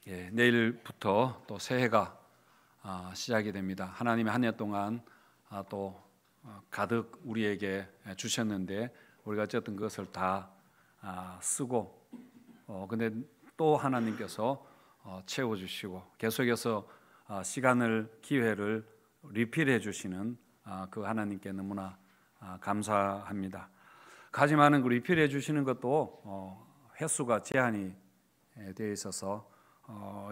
내일부터 또 새해가 시작이 됩니다. 하나님이 한 해 동안 또 가득 우리에게 주셨는데 우리가 어쨌든 그것을 다 쓰고 근데 또 하나님께서 채워주시고 계속해서 시간을 기회를 리필해 주시는 그 하나님께 너무나 감사합니다. 하지만 그 리필해 주시는 것도 횟수가 제한이 되어 있어서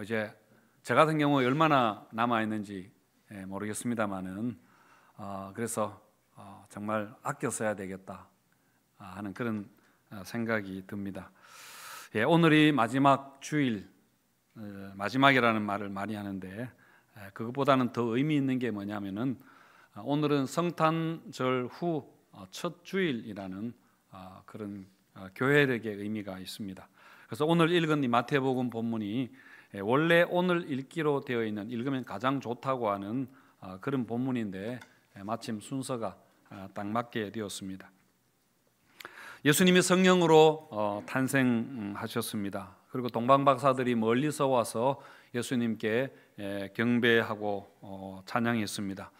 이제 저 같은 경우 얼마나 남아 있는지 모르겠습니다만은 그래서 정말 아껴 써야 되겠다 하는 그런 생각이 듭니다. 오늘이 마지막 주일, 마지막이라는 말을 많이 하는데 그것보다는 더 의미 있는 게 뭐냐면은 오늘은 성탄절 후 첫 주일이라는 그런 교회력의 의미가 있습니다. 그래서 오늘 읽은 이 마태복음 본문이 원래 오늘 읽기로 되어 있는 읽으면 가장 좋다고 하는 그런 본문인데 마침 순서가 딱 맞게 되었습니다. 예수님이 성령으로 탄생하셨습니다. 그리고 동방박사들이 멀리서 와서 예수님께 경배하고 찬양했습니다.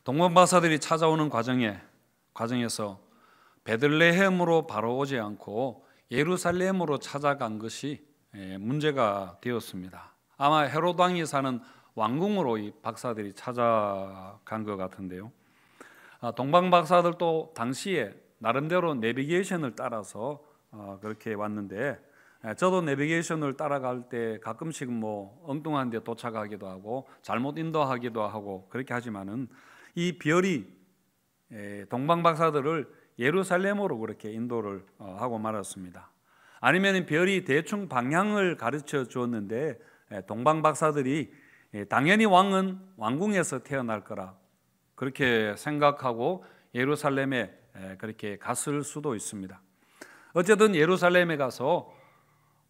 동방박사들이 찾아오는 과정에서 베들레헴으로 바로 오지 않고 예루살렘으로 찾아간 것이 문제가 되었습니다. 아마 헤롯 왕이 사는 왕궁으로 이 박사들이 찾아간 것 같은데요. 동방 박사들도 당시에 나름대로 내비게이션을 따라서 그렇게 왔는데 저도 내비게이션을 따라갈 때 가끔씩 엉뚱한 데 도착하기도 하고 잘못 인도하기도 하고 그렇게 하지만은 이 별이 동방 박사들을 예루살렘으로 그렇게 인도를 하고 말았습니다. 아니면 별이 대충 방향을 가르쳐 주었는데 동방 박사들이 당연히 왕은 왕궁에서 태어날 거라 그렇게 생각하고 예루살렘에 그렇게 갔을 수도 있습니다. 어쨌든 예루살렘에 가서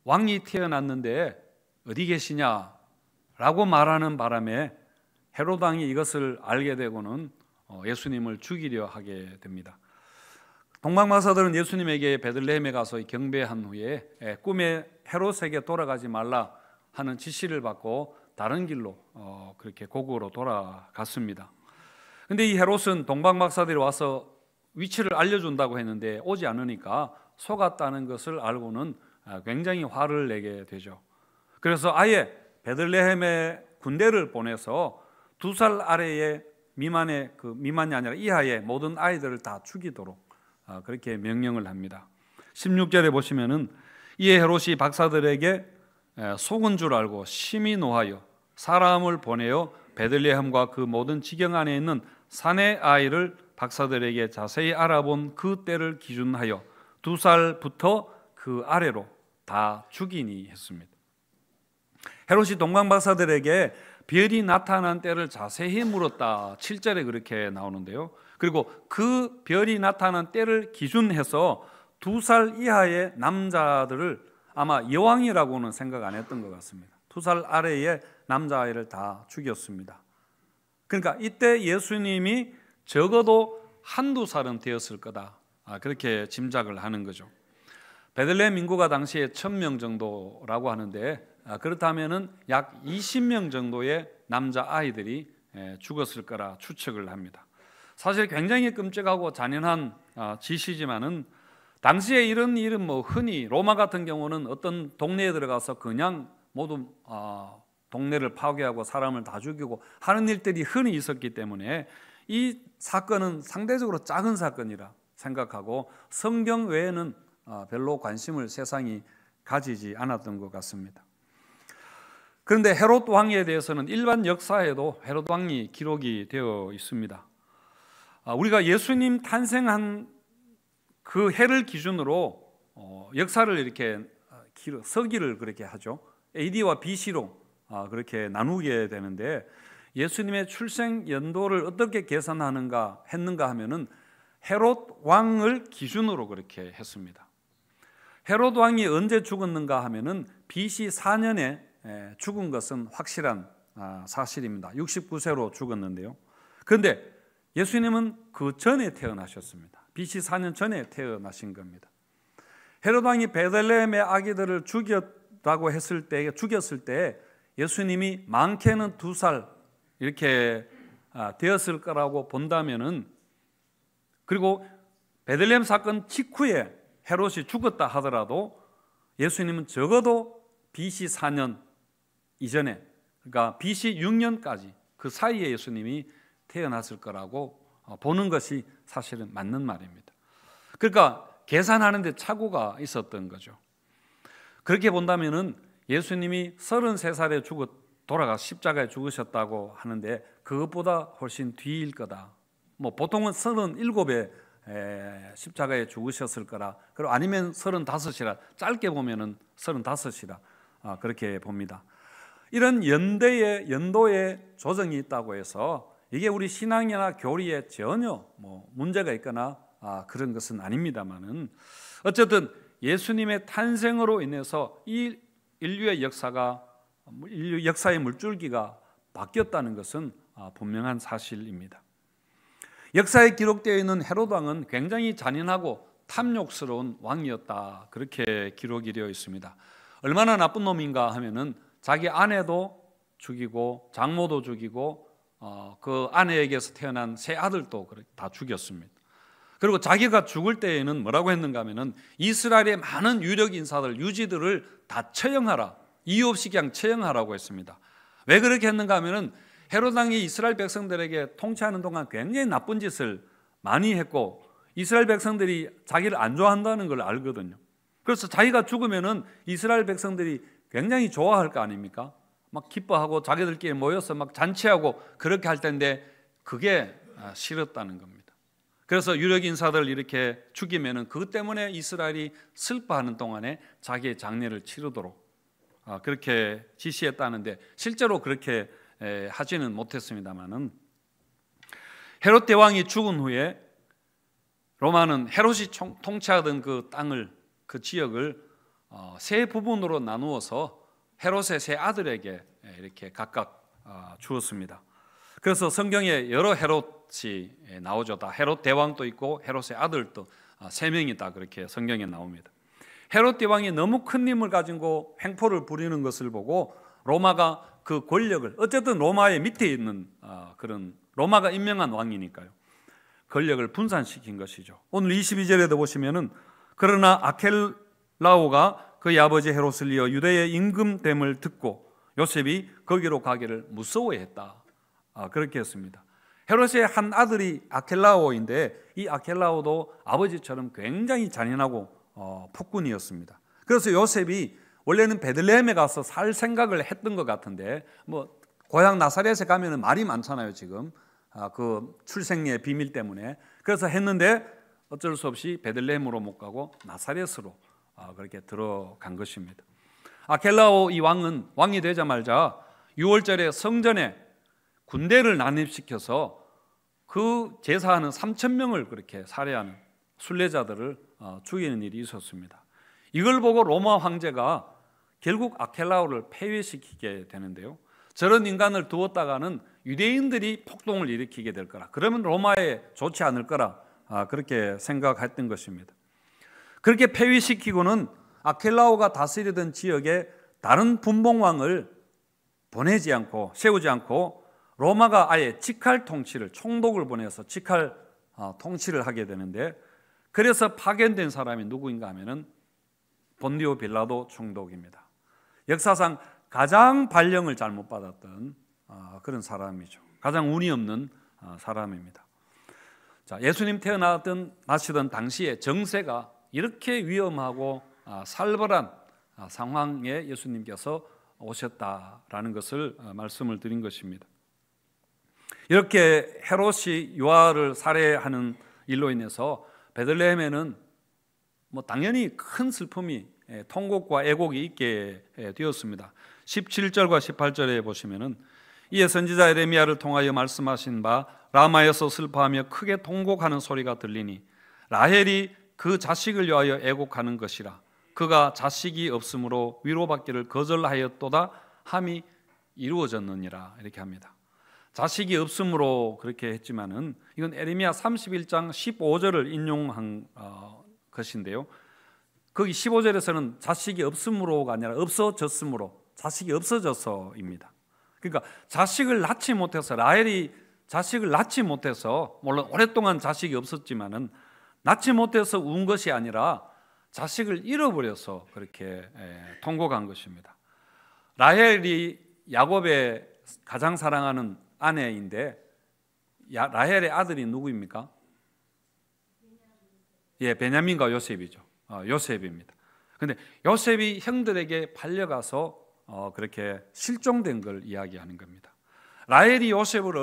왕이 태어났는데 어디 계시냐라고 말하는 바람에 헤롯 왕이 이것을 알게 되고는 예수님을 죽이려 하게 됩니다. 동방박사들은 예수님에게 베들레헴에 가서 경배한 후에 꿈에 헤롯에게 돌아가지 말라 하는 지시를 받고 다른 길로 그렇게 고국으로 돌아갔습니다. 근데 이 헤롯은 동방박사들이 와서 위치를 알려준다고 했는데 오지 않으니까 속았다는 것을 알고는 굉장히 화를 내게 되죠. 그래서 아예 베들레헴에 군대를 보내서 2살 아래의 미만이 아니라 이하의 모든 아이들을 다 죽이도록 그렇게 명령을 합니다. 16절에 보시면은 이에 헤롯이 박사들에게 속은 줄 알고 심히 노하여 사람을 보내어 베들레헴과 그 모든 지경 안에 있는 사내 아이를 박사들에게 자세히 알아본 그 때를 기준하여 2살부터 그 아래로 다 죽이니 했습니다. 헤롯이 동방 박사들에게 별이 나타난 때를 자세히 물었다. 7절에 그렇게 나오는데요. 그리고 그 별이 나타난 때를 기준해서 2살 이하의 남자들을 아마 여왕이라고는 생각 안 했던 것 같습니다. 2살 아래의 남자아이를 다 죽였습니다. 그러니까 이때 예수님이 적어도 한두 살은 되었을 거다. 그렇게 짐작을 하는 거죠. 베들레헴 인구가 당시에 1000명 정도라고 하는데 그렇다면은 약 20명 정도의 남자 아이들이 죽었을 거라 추측을 합니다. 사실 굉장히 끔찍하고 잔인한 짓이지만은 당시에 이런 일은 흔히 로마 같은 경우는 어떤 동네에 들어가서 그냥 모두 동네를 파괴하고 사람을 다 죽이고 하는 일들이 흔히 있었기 때문에 이 사건은 상대적으로 작은 사건이라 생각하고 성경 외에는 별로 관심을 세상이 가지지 않았던 것 같습니다. 그런데 헤롯 왕에 대해서는 일반 역사에도 헤롯 왕이 기록이 되어 있습니다. 우리가 예수님 탄생한 그 해를 기준으로 역사를 이렇게 서기를 그렇게 하죠. AD와 BC로 그렇게 나누게 되는데 예수님의 출생 연도를 어떻게 계산하는가 했는가 하면은 헤롯 왕을 기준으로 그렇게 했습니다. 헤롯 왕이 언제 죽었는가 하면은 BC 4년에 죽은 것은 확실한 사실입니다. 69세로 죽었는데요. 그런데 예수님은 그 전에 태어나셨습니다. BC 4년 전에 태어나신 겁니다. 헤롯 왕이 베들레헴의 아기들을 죽는다고 했을 때, 죽였을 때 예수님이 많게는 2살 이렇게 되었을 거라고 본다면은, 그리고 베들레헴 사건 직후에 헤롯이 죽었다 하더라도 예수님은 적어도 BC 4년 이전에, 그러니까 BC 6년까지 그 사이에 예수님이 태어났을 거라고 보는 것이 사실은 맞는 말입니다. 그러니까 계산하는데 착오가 있었던 거죠. 그렇게 본다면은 예수님이 33살에 돌아가 십자가에 죽으셨다고 하는데 그것보다 훨씬 뒤일 거다. 뭐 보통은 37에 십자가에 죽으셨을 거라, 그리고 아니면 35이라, 짧게 보면은 35이라 그렇게 봅니다. 이런 연도의 조정이 있다고 해서 이게 우리 신앙이나 교리에 전혀 문제가 있거나 그런 것은 아닙니다만은, 어쨌든 예수님의 탄생으로 인해서 이 인류 역사의 물줄기가 바뀌었다는 것은 분명한 사실입니다. 역사에 기록되어 있는 헤롯 왕은 굉장히 잔인하고 탐욕스러운 왕이었다, 그렇게 기록이 되어 있습니다. 얼마나 나쁜 놈인가 하면은 자기 아내도 죽이고 장모도 죽이고 그 아내에게서 태어난 세 아들도 다 죽였습니다. 그리고 자기가 죽을 때에는 뭐라고 했는가 하면은 이스라엘의 많은 유력 인사들, 유지들을 다 처형하라, 이유 없이 그냥 처형하라고 했습니다. 왜 그렇게 했는가 하면은 헤롯 왕이 이스라엘 백성들에게 통치하는 동안 굉장히 나쁜 짓을 많이 했고 이스라엘 백성들이 자기를 안 좋아한다는 걸 알거든요. 그래서 자기가 죽으면은 이스라엘 백성들이 굉장히 좋아할 거 아닙니까? 막 기뻐하고 자기들끼리 모여서 막 잔치하고 그렇게 할 텐데 그게 싫었다는 겁니다. 그래서 유력 인사들 이렇게 죽이면은 그것 때문에 이스라엘이 슬퍼하는 동안에 자기의 장례를 치르도록 그렇게 지시했다는데, 실제로 그렇게 하지는 못했습니다만은, 헤롯 대왕이 죽은 후에 로마는 헤롯이 통치하던 그 땅을, 그 지역을 세 부분으로 나누어서 헤롯의 세 아들에게 이렇게 각각 주었습니다. 그래서 성경에 여러 헤롯이 나오죠. 다 헤롯 대왕도 있고 헤롯의 아들도 3명이 다 그렇게 성경에 나옵니다. 헤롯 대왕이 너무 큰 힘을 가지고 횡포를 부리는 것을 보고 로마가 그 권력을, 어쨌든 로마의 밑에 있는 그런, 로마가 임명한 왕이니까요, 권력을 분산시킨 것이죠. 오늘 22절에도 보시면은, 그러나 아켈라오가 그의 아버지 헤롯을 이어 유대의 임금됨을 듣고 요셉이 거기로 가기를 무서워했다, 그렇게 했습니다. 헤롯의 한 아들이 아켈라오인데 이 아켈라오도 아버지처럼 굉장히 잔인하고 폭군이었습니다. 그래서 요셉이 원래는 베들레헴에 가서 살 생각을 했던 것 같은데, 뭐 고향 나사렛에 가면은 말이 많잖아요 지금, 그 출생의 비밀 때문에. 그래서 했는데 어쩔 수 없이 베들레헴으로 못 가고 나사렛으로 그렇게 들어간 것입니다. 아켈라오 이 왕은 왕이 되자마자 6월절에 성전에 군대를 난입시켜서 그 제사하는 3,000명을 그렇게 살해하는 순례자들을 죽이는 일이 있었습니다. 이걸 보고 로마 황제가 결국 아켈라오를 폐위시키게 되는데요, 저런 인간을 두었다가는 유대인들이 폭동을 일으키게 될 거라, 그러면 로마에 좋지 않을 거라 그렇게 생각했던 것입니다. 그렇게 폐위시키고는 아켈라오가 다스리던 지역에 다른 분봉왕을 보내지 않고 세우지 않고 로마가 아예 직할 통치를, 총독을 보내서 직할 통치를 하게 되는데, 그래서 파견된 사람이 누구인가 하면은 본디오 빌라도 총독입니다. 역사상 가장 발령을 잘못 받았던 그런 사람이죠. 가장 운이 없는 사람입니다. 자, 예수님 나시던 당시에 정세가 이렇게 위험하고 살벌한 상황에 예수님께서 오셨다라는 것을 말씀을 드린 것입니다. 이렇게 헤롯이 요한을 살해하는 일로 인해서 베들레헴에는 뭐 당연히 큰 슬픔이, 통곡과 애곡이 있게 되었습니다. 17절과 18절에 보시면은, 이에 선지자 에레미야를 통하여 말씀하신 바 라마에서 슬퍼하며 크게 통곡하는 소리가 들리니 라헬이 그 자식을 위하여 애곡하는 것이라. 그가 자식이 없으므로 위로받기를 거절하였도다 함이 이루어졌느니라, 이렇게 합니다. 자식이 없으므로 그렇게 했지만은 이건 에레미야 31장 15절을 인용한 것인데요, 거기 15절에서는 자식이 없음으로가 아니라 없어졌으므로, 자식이 없어져서입니다. 그러니까 자식을 낳지 못해서, 라헬이 자식을 낳지 못해서, 물론 오랫동안 자식이 없었지만은 낳지 못해서 운 것이 아니라 자식을 잃어버려서 그렇게 통곡한 것입니다. 라헬이 야곱의 가장 사랑하는 아내인데, 라헬의 아들이 누구입니까? 예, 베냐민과 요셉이죠. 요셉입니다. 근데 요셉이 형들에게 팔려가서 그렇게 실종된 걸 이야기하는 겁니다. 라헬이 요셉을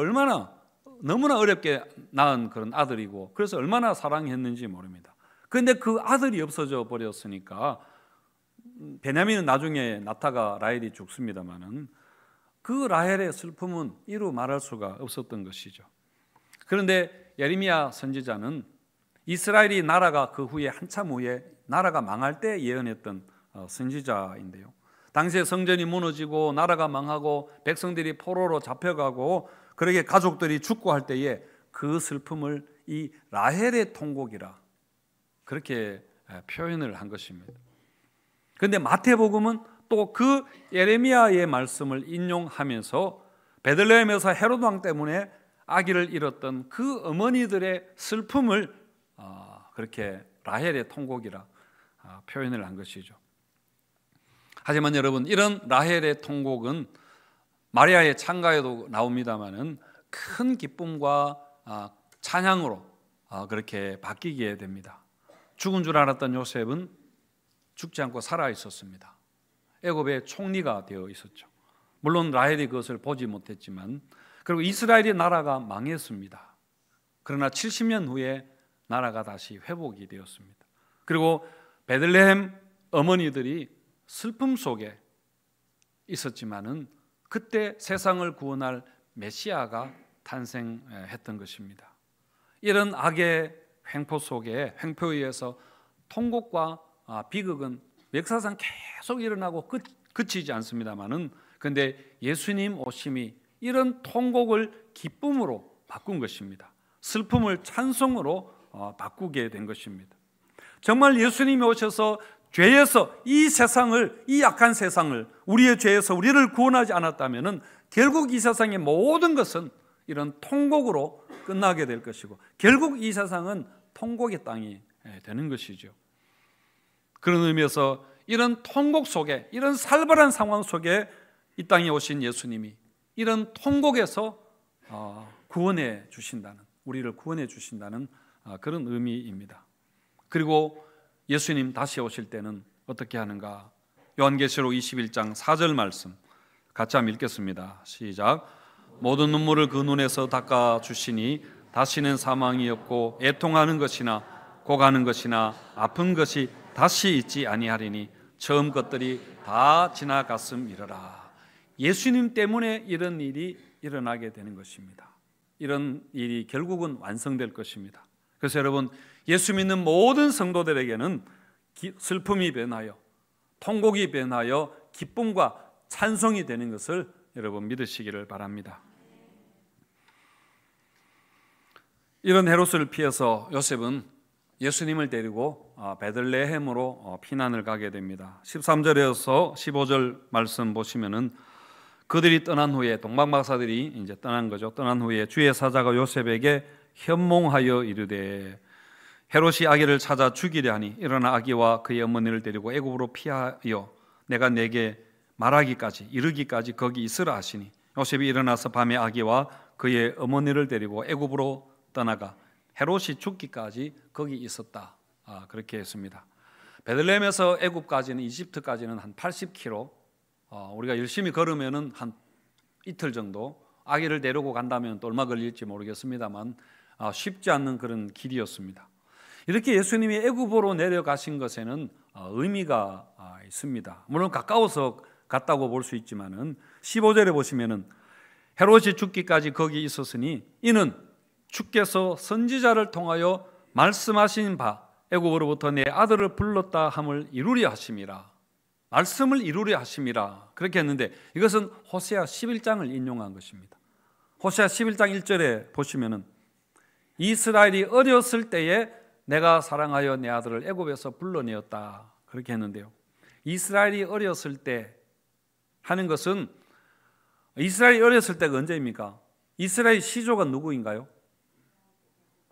너무나 어렵게 낳은 그런 아들이고, 그래서 얼마나 사랑했는지 모릅니다. 그런데 그 아들이 없어져 버렸으니까, 베냐민은 나중에 낳다가 라헬이 죽습니다만은 그 라헬의 슬픔은 이루 말할 수가 없었던 것이죠. 그런데 예레미야 선지자는 이스라엘이 나라가 그 후에 한참 후에 나라가 망할 때 예언했던 선지자인데요. 당시에 성전이 무너지고 나라가 망하고 백성들이 포로로 잡혀가고 그러게 가족들이 죽고 할 때에 그 슬픔을 이 라헬의 통곡이라 그렇게 표현을 한 것입니다. 그런데 마태복음은 또 그 예레미야의 말씀을 인용하면서 베들레헴에서 헤롯 왕 때문에 아기를 잃었던 그 어머니들의 슬픔을 그렇게 라헬의 통곡이라 표현을 한 것이죠. 하지만 여러분, 이런 라헬의 통곡은 마리아의 창가에도 나옵니다마는 큰 기쁨과 찬양으로 그렇게 바뀌게 됩니다. 죽은 줄 알았던 요셉은 죽지 않고 살아 있었습니다. 애굽의 총리가 되어 있었죠. 물론 라헬이 그것을 보지 못했지만, 그리고 이스라엘의 나라가 망했습니다. 그러나 70년 후에 나라가 다시 회복이 되었습니다. 그리고 베들레헴 어머니들이 슬픔 속에 있었지만은 그때 세상을 구원할 메시아가 탄생했던 것입니다. 이런 악의 횡포 속에, 횡포에 의해서 통곡과 비극은 역사상 계속 일어나고 그치지 않습니다만은, 그런데 예수님 오심이 이런 통곡을 기쁨으로 바꾼 것입니다. 슬픔을 찬송으로 바꾸게 된 것입니다. 정말 예수님이 오셔서 죄에서 이 세상을, 이 악한 세상을, 우리의 죄에서 우리를 구원하지 않았다면은 결국 이 세상의 모든 것은 이런 통곡으로 끝나게 될 것이고, 결국 이 세상은 통곡의 땅이 되는 것이죠. 그런 의미에서 이런 통곡 속에, 이런 살벌한 상황 속에 이 땅에 오신 예수님이 이런 통곡에서 구원해 주신다는, 우리를 구원해 주신다는 그런 의미입니다. 그리고 예수님 다시 오실 때는 어떻게 하는가? 요한계시록 21장 4절 말씀 같이 한번 읽겠습니다. 시작. 모든 눈물을 그 눈에서 닦아 주시니 다시는 사망이 없고 애통하는 것이나 고가는 것이나 아픈 것이 다시 있지 아니하리니 처음 것들이 다 지나갔음이러라. 예수님 때문에 이런 일이 일어나게 되는 것입니다. 이런 일이 결국은 완성될 것입니다. 그래서 여러분, 예수 믿는 모든 성도들에게는 슬픔이 변하여 통곡이 변하여 기쁨과 찬송이 되는 것을 여러분 믿으시기를 바랍니다. 이런 헤롯을 피해서 요셉은 예수님을 데리고 베들레헴으로 피난을 가게 됩니다. 13절에서 15절 말씀 보시면은 그들이 떠난 후에, 동방박사들이 이제 떠난 거죠. 떠난 후에 주의 사자가 요셉에게 현몽하여 이르되 헤롯이 아기를 찾아 죽이려 하니 일어나 아기와 그의 어머니를 데리고 애굽으로 피하여 내가 내게 말하기까지 이르기까지 거기 있으라 하시니 요셉이 일어나서 밤에 아기와 그의 어머니를 데리고 애굽으로 떠나가 헤롯이 죽기까지 거기 있었다. 그렇게 했습니다. 베들레헴에서 애굽까지는, 이집트까지는 한 80km, 우리가 열심히 걸으면은 한 이틀 정도, 아기를 데리고 간다면 또 얼마 걸릴지 모르겠습니다만 쉽지 않는 그런 길이었습니다. 이렇게 예수님이 애굽으로 내려가신 것에는 의미가 있습니다. 물론 가까워서 갔다고 볼 수 있지만은 15절에 보시면은 헤롯이 죽기까지 거기 있었으니 이는 주께서 선지자를 통하여 말씀하신 바 애굽으로부터 내 아들을 불렀다 함을 이루려 하심이라. 말씀을 이루려 하심이라. 그렇게 했는데 이것은 호세아 11장을 인용한 것입니다. 호세아 11장 1절에 보시면은 이스라엘이 어렸을 때에 내가 사랑하여 내 아들을 애굽에서 불러내었다. 그렇게 했는데요. 이스라엘이 어렸을 때 하는 것은, 이스라엘이 어렸을 때가 언제입니까? 이스라엘 시조가 누구인가요?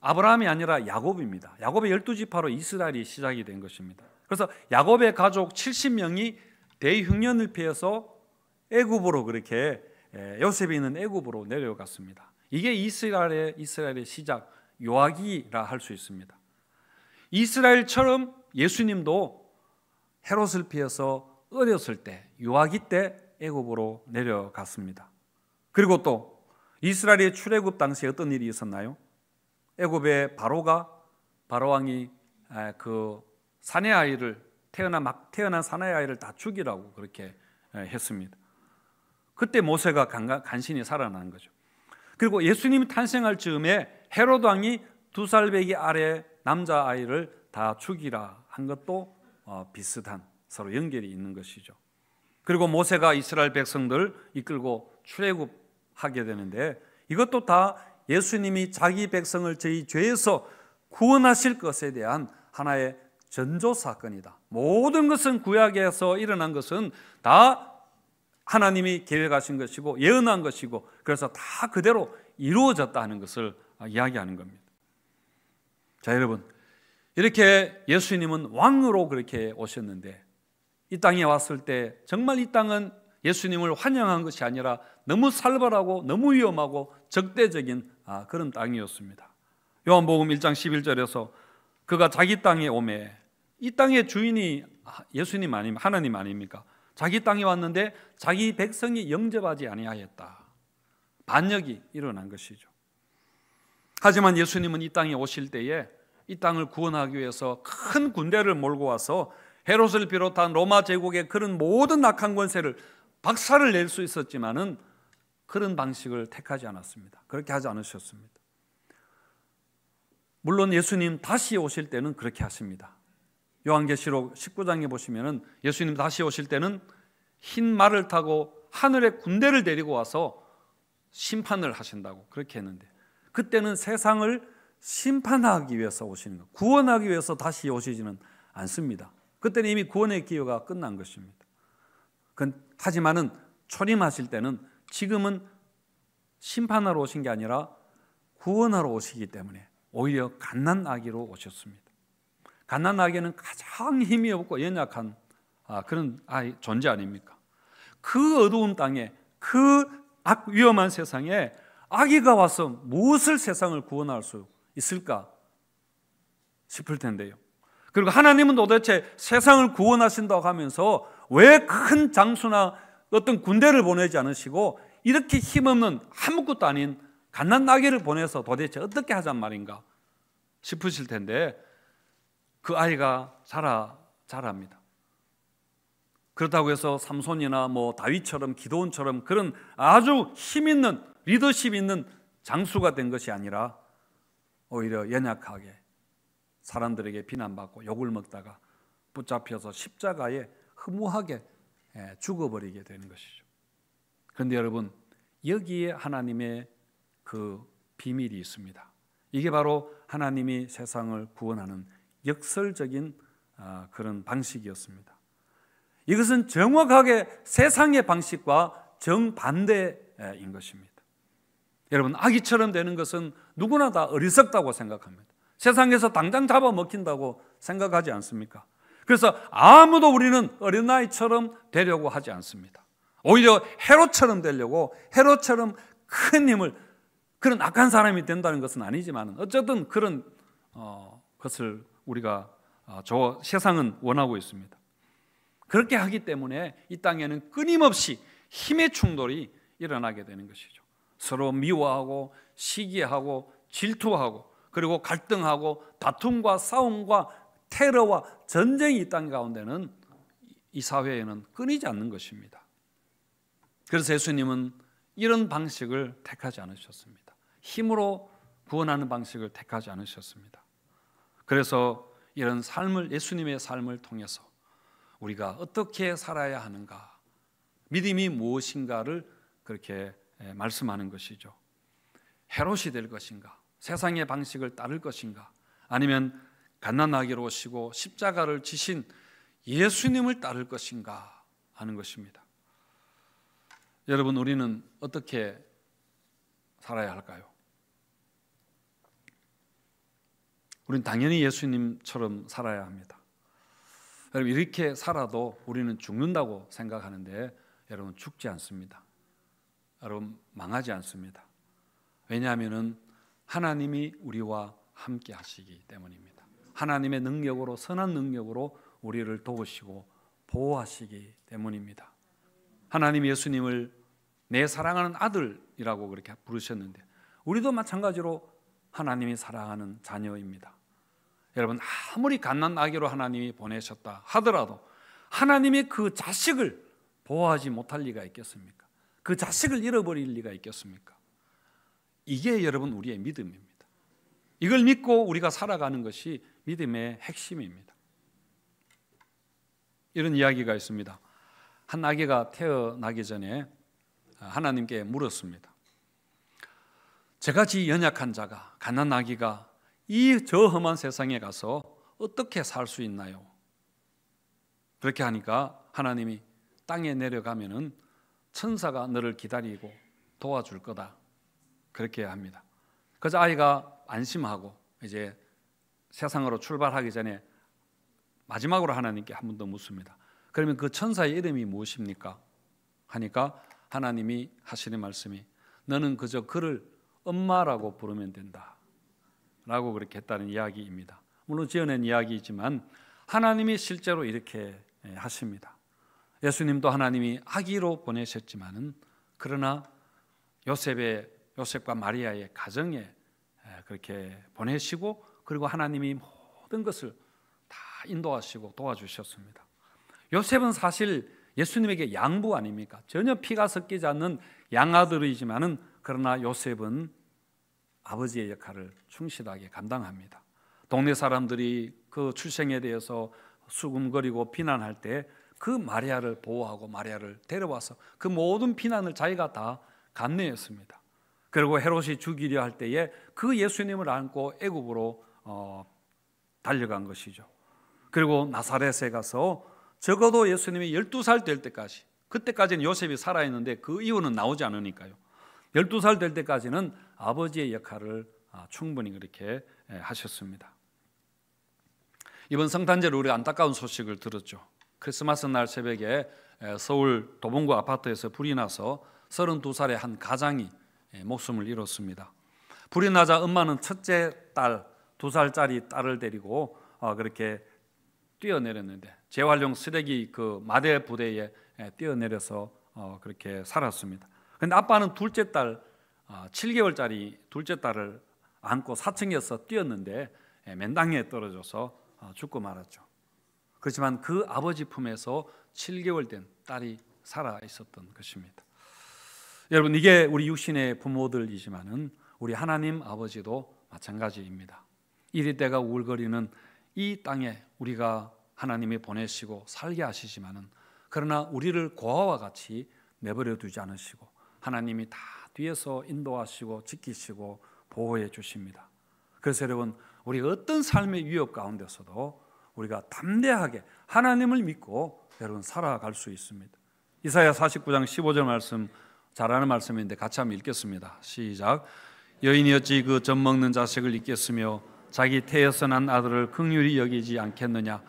아브라함이 아니라 야곱입니다. 야곱의 12지파로 이스라엘이 시작이 된 것입니다. 그래서 야곱의 가족 70명이 대흉년을 피해서 애굽으로, 그렇게 요셉이 있는 애굽으로 내려갔습니다. 이게 이스라엘의 시작, 요하기라 할 수 있습니다. 이스라엘처럼 예수님도 헤롯을 피해서 어렸을 때, 요하기 때 애굽으로 내려갔습니다. 그리고 또 이스라엘의 출애굽 당시에 어떤 일이 있었나요? 애굽의 바로 왕이 그 사내 아이를, 태어난 사내 아이를 다 죽이라고 그렇게 했습니다. 그때 모세가 간신히 살아난 거죠. 그리고 예수님이 탄생할 즈음에 헤롯 왕이 2살 배기 아래 남자 아이를 다 죽이라 한 것도 비슷한, 서로 연결이 있는 것이죠. 그리고 모세가 이스라엘 백성들 이끌고 출애굽하게 되는데, 이것도 다 예수님이 자기 백성을 저희 죄에서 구원하실 것에 대한 하나의 전조 사건이다. 모든 것은 구약에서 일어난 것은 다 하나님이 계획하신 것이고 예언한 것이고, 그래서 다 그대로 이루어졌다 하는 것을 이야기하는 겁니다. 자, 여러분, 이렇게 예수님은 왕으로 그렇게 오셨는데, 이 땅에 왔을 때 정말 이 땅은 예수님을 환영한 것이 아니라 너무 살벌하고 너무 위험하고 적대적인 그런 땅이었습니다. 요한복음 1장 11절에서 그가 자기 땅에 오매, 이 땅의 주인이 예수님 아닙니까? 하나님 아닙니까? 자기 땅에 왔는데 자기 백성이 영접하지 아니하였다. 반역이 일어난 것이죠. 하지만 예수님은 이 땅에 오실 때에 이 땅을 구원하기 위해서 큰 군대를 몰고 와서 헤롯을 비롯한 로마 제국의 그런 모든 악한 권세를 박살을 낼 수 있었지만은 그런 방식을 택하지 않았습니다. 그렇게 하지 않으셨습니다. 물론 예수님 다시 오실 때는 그렇게 하십니다. 요한계시록 19장에 보시면은 예수님 다시 오실 때는 흰 말을 타고 하늘에 군대를 데리고 와서 심판을 하신다고 그렇게 했는데, 그때는 세상을 심판하기 위해서 오시는 것, 구원하기 위해서 다시 오시지는 않습니다. 그때는 이미 구원의 기회가 끝난 것입니다. 하지만은 초림하실 때는 지금은 심판하러 오신 게 아니라 구원하러 오시기 때문에 오히려 갓난아기로 오셨습니다. 갓난아기는 가장 힘이 없고 연약한 그런 존재 아닙니까? 그 어두운 땅에, 그 위험한 세상에 아기가 와서 무엇을 세상을 구원할 수 있을까 싶을 텐데요. 그리고 하나님은 도대체 세상을 구원하신다고 하면서 왜 큰 장수나 어떤 군대를 보내지 않으시고 이렇게 힘없는 아무것도 아닌 갓난아기를 보내서 도대체 어떻게 하잔 말인가 싶으실 텐데, 그 아이가 자랍니다. 그렇다고 해서 삼손이나 다윗처럼, 기드온처럼 그런 아주 힘 있는, 리더십 있는 장수가 된 것이 아니라 오히려 연약하게 사람들에게 비난받고 욕을 먹다가 붙잡혀서 십자가에 허무하게 죽어버리게 되는 것이죠. 그런데 여러분, 여기에 하나님의 그 비밀이 있습니다. 이게 바로 하나님이 세상을 구원하는 역설적인 그런 방식이었습니다. 이것은 정확하게 세상의 방식과 정반대인 것입니다. 여러분, 아기처럼 되는 것은 누구나 다 어리석다고 생각합니다. 세상에서 당장 잡아먹힌다고 생각하지 않습니까? 그래서 아무도 우리는 어린아이처럼 되려고 하지 않습니다. 오히려 헤롯처럼 되려고, 헤롯처럼 큰 힘을, 그런 악한 사람이 된다는 것은 아니지만 어쨌든 그런 것을 우리가 세상은 원하고 있습니다. 그렇게 하기 때문에 이 땅에는 끊임없이 힘의 충돌이 일어나게 되는 것이죠. 서로 미워하고 시기하고 질투하고, 그리고 갈등하고 다툼과 싸움과 테러와 전쟁이 이 땅 가운데는, 이 사회에는 끊이지 않는 것입니다. 그래서 예수님은 이런 방식을 택하지 않으셨습니다. 힘으로 구원하는 방식을 택하지 않으셨습니다. 그래서 이런 삶을, 예수님의 삶을 통해서 우리가 어떻게 살아야 하는가, 믿음이 무엇인가를 그렇게 말씀하는 것이죠. 헤롯이 될 것인가, 세상의 방식을 따를 것인가, 아니면 갓난아기로 오시고 십자가를 지신 예수님을 따를 것인가 하는 것입니다. 여러분, 우리는 어떻게 살아야 할까요? 우리는 당연히 예수님처럼 살아야 합니다. 여러분, 이렇게 살아도 우리는 죽는다고 생각하는데 여러분, 죽지 않습니다. 여러분, 망하지 않습니다. 왜냐하면 하나님이 우리와 함께 하시기 때문입니다. 하나님의 능력으로, 선한 능력으로 우리를 도우시고 보호하시기 때문입니다. 하나님 예수님을 내 사랑하는 아들이라고 그렇게 부르셨는데 우리도 마찬가지로 하나님이 사랑하는 자녀입니다. 여러분, 아무리 갓난아기로 하나님이 보내셨다 하더라도 하나님이 그 자식을 보호하지 못할 리가 있겠습니까? 그 자식을 잃어버릴 리가 있겠습니까? 이게 여러분 우리의 믿음입니다. 이걸 믿고 우리가 살아가는 것이 믿음의 핵심입니다. 이런 이야기가 있습니다. 한 아기가 태어나기 전에 하나님께 물었습니다. 저같이 연약한 자가, 가난한 아기가 이 저 험한 세상에 가서 어떻게 살 수 있나요? 그렇게 하니까 하나님이 땅에 내려가면은 천사가 너를 기다리고 도와줄 거다, 그렇게 합니다. 그래서 아이가 안심하고 이제 세상으로 출발하기 전에 마지막으로 하나님께 한 번 더 묻습니다. 그러면 그 천사의 이름이 무엇입니까? 하니까 하나님이 하시는 말씀이 너는 그저 그를 엄마라고 부르면 된다 라고 그렇게 했다는 이야기입니다. 물론 지어낸 이야기이지만 하나님이 실제로 이렇게 하십니다. 예수님도 하나님이 아기로 보내셨지만은 그러나 요셉과 마리아의 가정에 그렇게 보내시고 그리고 하나님이 모든 것을 다 인도하시고 도와주셨습니다. 요셉은 사실 예수님에게 양부 아닙니까? 전혀 피가 섞이지 않는 양아들이지만은 그러나 요셉은 아버지의 역할을 충실하게 감당합니다. 동네 사람들이 그 출생에 대해서 수군거리고 비난할 때 그 마리아를 보호하고 마리아를 데려와서 그 모든 비난을 자기가 다 감내했습니다. 그리고 헤롯이 죽이려 할 때에 그 예수님을 안고 애굽으로 달려간 것이죠. 그리고 나사렛에 가서 적어도 예수님이 12살 될 때까지, 그때까지는 요셉이 살아있는데 그 이유는 나오지 않으니까요. 12살 될 때까지는 아버지의 역할을 충분히 그렇게 하셨습니다. 이번 성탄절에 우리 안타까운 소식을 들었죠. 크리스마스 날 새벽에 서울 도봉구 아파트에서 불이 나서 32살의 한 가장이 목숨을 잃었습니다. 불이 나자 엄마는 첫째 딸, 2살짜리 딸을 데리고 그렇게 뛰어내렸는데 재활용 쓰레기 그 마대 부대에 뛰어내려서 그렇게 살았습니다. 그런데 아빠는 둘째 딸, 7개월짜리 둘째 딸을 안고 4층에서 뛰었는데 맨땅에 떨어져서 죽고 말았죠. 그렇지만 그 아버지 품에서 7개월 된 딸이 살아 있었던 것입니다. 여러분, 이게 우리 육신의 부모들이지만은 우리 하나님 아버지도 마찬가지입니다. 이리 때가 우울거리는 이 땅에 우리가 하나님이 보내시고 살게 하시지만은 그러나 우리를 고아와 같이 내버려 두지 않으시고 하나님이 다 뒤에서 인도하시고 지키시고 보호해 주십니다. 그래서 여러분, 우리 어떤 삶의 위협 가운데서도 우리가 담대하게 하나님을 믿고 여러분 살아갈 수 있습니다. 이사야 49장 15절 말씀 잘 아는 말씀인데 같이 한번 읽겠습니다. 시작. 여인이 어찌 그 젖 먹는 자식을 잊겠으며 자기 태에서 난 아들을 긍휼히 여기지 않겠느냐.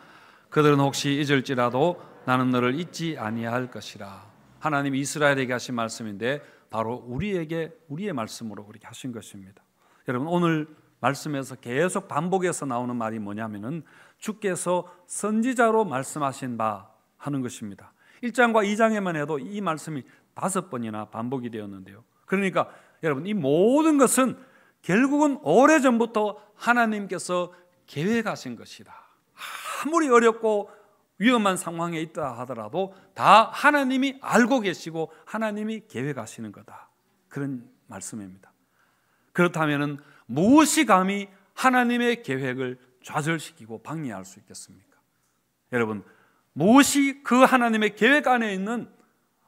그들은 혹시 잊을지라도 나는 너를 잊지 아니할 것이라. 하나님이 이스라엘에게 하신 말씀인데 바로 우리에게 우리의 말씀으로 그렇게 하신 것입니다. 여러분, 오늘 말씀에서 계속 반복해서 나오는 말이 뭐냐면은 주께서 선지자로 말씀하신 바 하는 것입니다. 1장과 2장에만 해도 이 말씀이 5번이나 반복이 되었는데요. 그러니까 여러분, 이 모든 것은 결국은 오래전부터 하나님께서 계획하신 것이다. 아무리 어렵고 위험한 상황에 있다 하더라도 다 하나님이 알고 계시고 하나님이 계획하시는 거다. 그런 말씀입니다. 그렇다면 무엇이 감히 하나님의 계획을 좌절시키고 방해할 수 있겠습니까? 여러분, 무엇이 그 하나님의 계획 안에 있는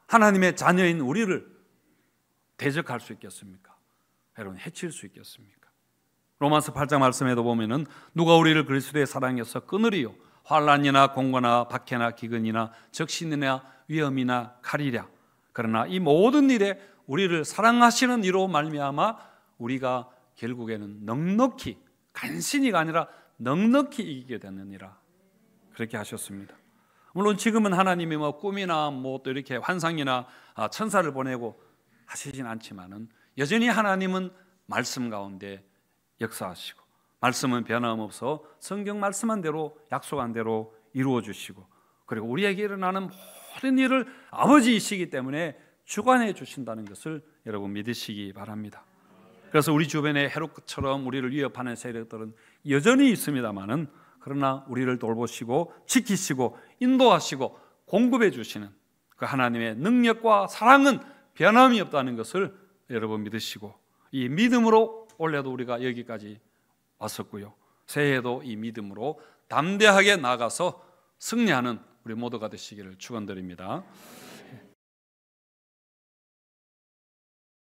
하나님의 자녀인 우리를 대적할 수 있겠습니까? 여러분, 해칠 수 있겠습니까? 로마서 8장 말씀에도 보면은 누가 우리를 그리스도의 사랑에서 끊으리요? 환난이나 공고나 박해나 기근이나 적신이나 위험이나 칼이랴. 그러나 이 모든 일에 우리를 사랑하시는 이로 말미암아 우리가 결국에는 넉넉히, 간신히가 아니라 넉넉히 이기게 되느니라. 그렇게 하셨습니다. 물론 지금은 하나님이 뭐 꿈이나 뭐 또 이렇게 환상이나 천사를 보내고 하시진 않지만은 여전히 하나님은 말씀 가운데 역사하시고, 말씀은 변함없어 성경 말씀한 대로, 약속한 대로 이루어 주시고, 그리고 우리에게 일어나는 모든 일을 아버지이시기 때문에 주관해 주신다는 것을 여러분 믿으시기 바랍니다. 그래서 우리 주변에 헤롯처럼 우리를 위협하는 세력들은 여전히 있습니다만은, 그러나 우리를 돌보시고 지키시고 인도하시고 공급해 주시는 그 하나님의 능력과 사랑은 변함이 없다는 것을 여러분 믿으시고, 이 믿음으로 올해도 우리가 여기까지 왔었고요, 새해에도 이 믿음으로 담대하게 나가서 승리하는 우리 모두가 되시기를 축원드립니다.